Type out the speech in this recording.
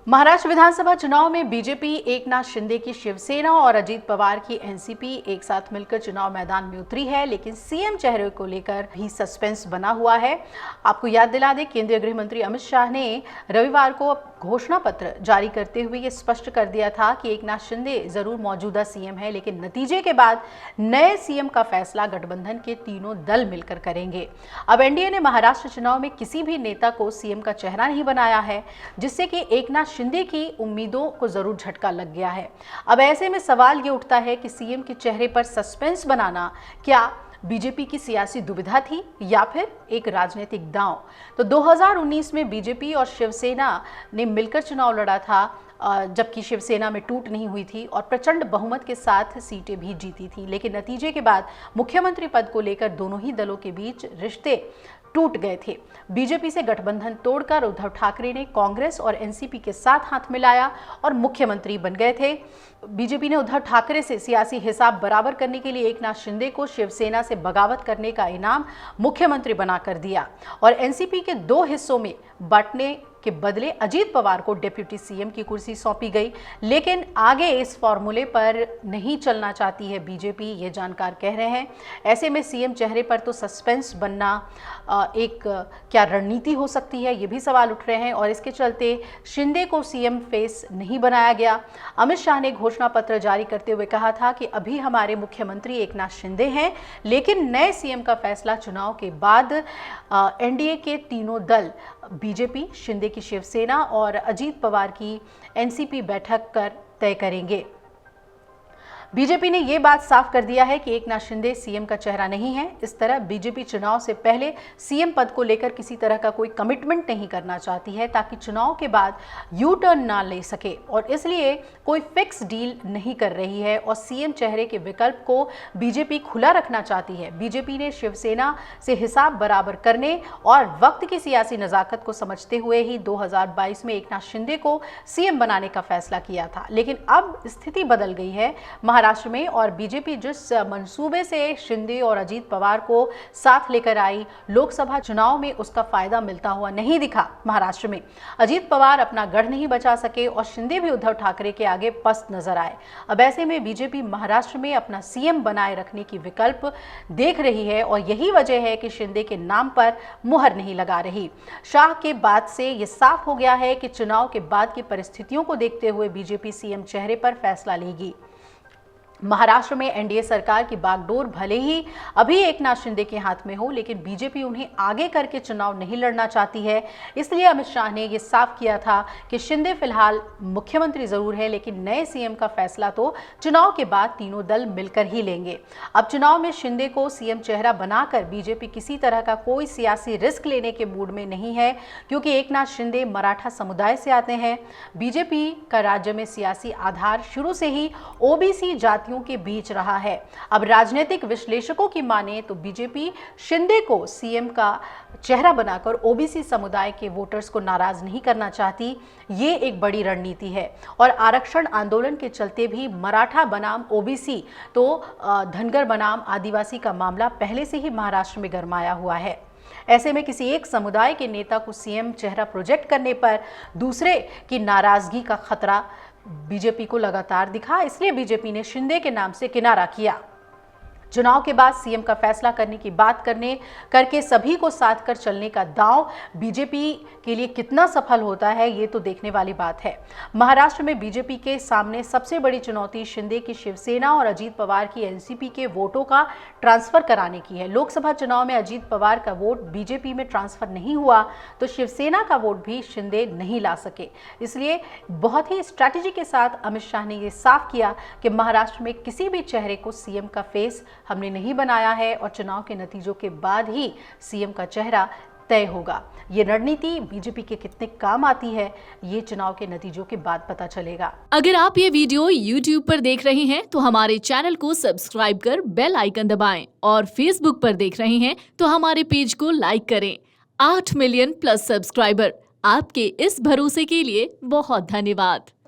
महाराष्ट्र विधानसभा चुनाव में बीजेपी एकनाथ शिंदे की शिवसेना और अजीत पवार की एनसीपी एक साथ मिलकर चुनाव मैदान में उतरी है, लेकिन सीएम चेहरे को लेकर भी सस्पेंस बना हुआ है। आपको याद दिला दें, केंद्रीय गृह मंत्री अमित शाह ने रविवार को घोषणा पत्र जारी करते हुए ये स्पष्ट कर दिया था कि एकनाथ शिंदे जरूर मौजूदा सीएम है, लेकिन नतीजे के बाद नए सीएम का फैसला गठबंधन के तीनों दल मिलकर करेंगे। अब एनडीए ने महाराष्ट्र चुनाव में किसी भी नेता को सीएम का चेहरा नहीं बनाया है, जिससे कि एकनाथ शिंदे की उम्मीदों को जरूर झटका लग गया है। अब ऐसे में सवाल ये उठता है कि सीएम के चेहरे पर सस्पेंस बनाना क्या बीजेपी की सियासी दुविधा थी या फिर एक राजनीतिक दांव। तो 2019 में बीजेपी और शिवसेना ने मिलकर चुनाव लड़ा था, जबकि शिवसेना में टूट नहीं हुई थी और प्रचंड बहुमत के साथ सीटें भी जीती थी, लेकिन नतीजे के बाद मुख्यमंत्री पद को लेकर दोनों ही दलों के बीच रिश्ते टूट गए थे। बीजेपी से गठबंधन तोड़कर उद्धव ठाकरे ने कांग्रेस और एनसीपी के साथ हाथ मिलाया और मुख्यमंत्री बन गए थे। बीजेपी ने उद्धव ठाकरे से सियासी हिसाब बराबर करने के लिए एकनाथ शिंदे को शिवसेना से बगावत करने का इनाम मुख्यमंत्री बनाकर दिया और एनसीपी के दो हिस्सों में बांटने के बदले अजीत पवार को डिप्टी सीएम की कुर्सी सौंपी गई। लेकिन आगे इस फॉर्मूले पर नहीं चलना चाहती है बीजेपी, ये जानकार कह रहे हैं। ऐसे में सीएम चेहरे पर तो सस्पेंस बनना एक क्या रणनीति हो सकती है, ये भी सवाल उठ रहे हैं और इसके चलते शिंदे को सीएम फेस नहीं बनाया गया। अमित शाह ने घोषणा पत्र जारी करते हुए कहा था कि अभी हमारे मुख्यमंत्री एकनाथ शिंदे हैं, लेकिन नए सीएम का फैसला चुनाव के बाद एनडीए के तीनों दल बीजेपी, शिंदे की शिवसेना और अजीत पवार की एनसीपी बैठक कर तय करेंगे। बीजेपी ने यह बात साफ कर दिया है कि एकनाथ शिंदे सीएम का चेहरा नहीं है। इस तरह बीजेपी चुनाव से पहले सीएम पद को लेकर किसी तरह का कोई कमिटमेंट नहीं करना चाहती है, ताकि चुनाव के बाद यू टर्न ना ले सके, और इसलिए कोई फिक्स डील नहीं कर रही है और सीएम चेहरे के विकल्प को बीजेपी खुला रखना चाहती है। बीजेपी ने शिवसेना से हिसाब बराबर करने और वक्त की सियासी नजाकत को समझते हुए ही 2022 में एकनाथ शिंदे को सीएम बनाने का फैसला किया था, लेकिन अब स्थिति बदल गई है महाराष्ट्र में और बीजेपी जिस मंसूबे से शिंदे और अजीत पवार को साथ लेकर आई, लोकसभा चुनाव में उसका फायदा मिलता हुआ नहीं दिखा। महाराष्ट्र में अजीत पवार अपना गढ़ नहीं बचा सके और शिंदे भी उद्धव ठाकरे के आगे पस्त नजर आए। अब ऐसे में बीजेपी महाराष्ट्र में अपना सीएम बनाए रखने की विकल्प देख रही है और यही वजह है कि शिंदे के नाम पर मुहर नहीं लगा रही। शाह के बाद से यह साफ हो गया है कि चुनाव के बाद की परिस्थितियों को देखते हुए बीजेपी सीएम चेहरे पर फैसला लेगी। महाराष्ट्र में एनडीए सरकार की बागडोर भले ही अभी एकनाथ शिंदे के हाथ में हो, लेकिन बीजेपी उन्हें आगे करके चुनाव नहीं लड़ना चाहती है। इसलिए अमित शाह ने यह साफ किया था कि शिंदे फिलहाल मुख्यमंत्री जरूर है, लेकिन नए सीएम का फैसला तो चुनाव के बाद तीनों दल मिलकर ही लेंगे। अब चुनाव में शिंदे को सीएम चेहरा बनाकर बीजेपी किसी तरह का कोई सियासी रिस्क लेने के मूड में नहीं है, क्योंकि एकनाथ शिंदे मराठा समुदाय से आते हैं। बीजेपी का राज्य में सियासी आधार शुरू से ही ओबीसी जातियों के बीच रहा है। अब राजनीतिक विश्लेषकों की माने तो बीजेपी शिंदे को सीएम का चेहरा बनाकर ओबीसी समुदाय के वोटर्स को नाराज नहीं करना चाहती। ये एक बड़ी रणनीति है और आरक्षण आंदोलन के चलते भी मराठा बनाम ओबीसी तो धनगर बनाम आदिवासी का मामला पहले से ही महाराष्ट्र में गरमाया हुआ है। ऐसे में किसी एक समुदाय के नेता को सीएम चेहरा प्रोजेक्ट करने पर दूसरे की नाराजगी का खतरा बीजेपी को लगातार दिखा। इसलिए बीजेपी ने शिंदे के नाम से किनारा किया। चुनाव के बाद सीएम का फैसला करने की बात करके सभी को साथ कर चलने का दांव बीजेपी के लिए कितना सफल होता है, ये तो देखने वाली बात है। महाराष्ट्र में बीजेपी के सामने सबसे बड़ी चुनौती शिंदे की शिवसेना और अजीत पवार की एनसीपी के वोटों का ट्रांसफर कराने की है। लोकसभा चुनाव में अजीत पवार का वोट बीजेपी में ट्रांसफर नहीं हुआ तो शिवसेना का वोट भी शिंदे नहीं ला सके। इसलिए बहुत ही स्ट्रैटेजी के साथ अमित शाह ने यह साफ किया कि महाराष्ट्र में किसी भी चेहरे को सीएम का फेस हमने नहीं बनाया है और चुनाव के नतीजों के बाद ही सीएम का चेहरा तय होगा। ये रणनीति बीजेपी के कितने काम आती है, ये चुनाव के नतीजों के बाद पता चलेगा। अगर आप ये वीडियो YouTube पर देख रहे हैं तो हमारे चैनल को सब्सक्राइब कर बेल आइकन दबाएं और Facebook पर देख रहे हैं तो हमारे पेज को लाइक करें। 8 मिलियन प्लस सब्सक्राइबर, आपके इस भरोसे के लिए बहुत धन्यवाद।